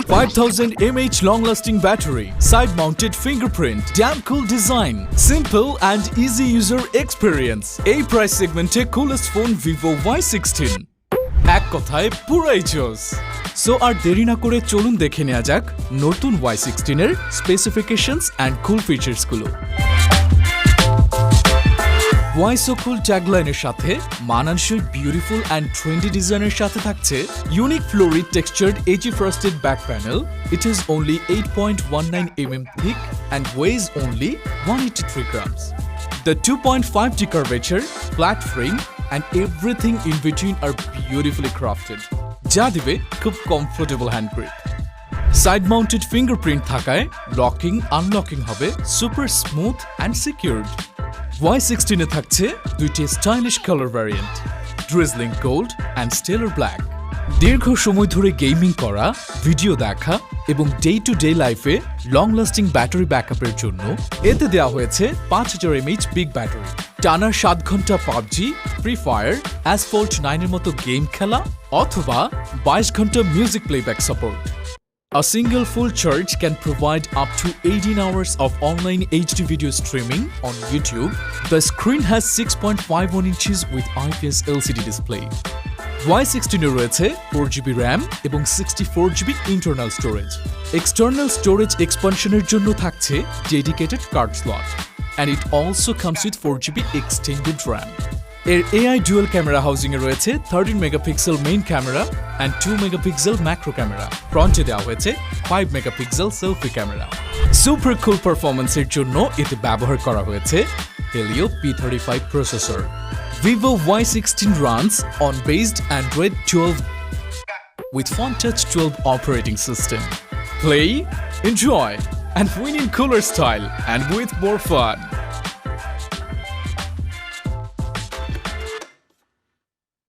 5000 mAh long-lasting battery, side-mounted fingerprint, damn cool design, simple and easy user experience. এই price segment-এ coolest phone Vivo Y16. এক কথায় পুরাই জোস। So আর দেরি না করে চলুন দেখে নেওয়া যাক নতুন Y16 এর স্পেসিফিকেশনস এন্ড কুল ফিচার্স গুলো। Why so cool ট্যাগলাইনের সাথে মানানসই বিউটিফুল এন্ড ট্রেন্ডি ডিজাইনের সাথে থাকছে unique fluorite textured AG frosted back panel. It is only 8.19 mm thick and weighs only 183 grams. The 2.5D curvature, flat frame and everything in between are beautifully crafted. যা দিবে খুব comfortable hand grip. Side mounted fingerprint থাকায় locking unlocking হবে super smooth and secured. Y16 এ থাকছে দুইটি stylish colour variant, drizzling gold and stellar black. দীর্ঘ সময় ধরে গেমিং করা, ভিডিও দেখা এবং ডে টু ডে লাইফে লং লাস্টিং ব্যাটারি ব্যাকআপের জন্য এতে দেওয়া হয়েছে 5000 mAh বিগ ব্যাটারি। টানা 7 ঘন্টা পাবজি, ফ্রি ফায়ার, অ্যাসফল্ট 9 এর মতো গেম খেলা অথবা 22 ঘন্টা music playback support. A single full charge can provide up to 18 hours of online HD video streaming on YouTube. The screen has 6.51 inches with IPS LCD display. Y16 এ রয়েছে 4GB RAM এবং 64GB internal storage. External storage expansionের জন্য থাকছে dedicated card slot. And it also comes with 4GB extended RAM. এর AI dual camera housing এ রয়েছে 13 megapixel main camera and 2 megapixel macro camera. ফ্রন্টে দেওয়া হয়েছে 5 megapixel selfie camera. Super cool পারফরম্যান্সের জন্য এতে ব্যবহার করা হয়েছে Helio P35 processor. Vivo Y16 runs on based Android 12 with PhoneTouch 12 operating system. Play, enjoy, and win in cooler style and with more fun.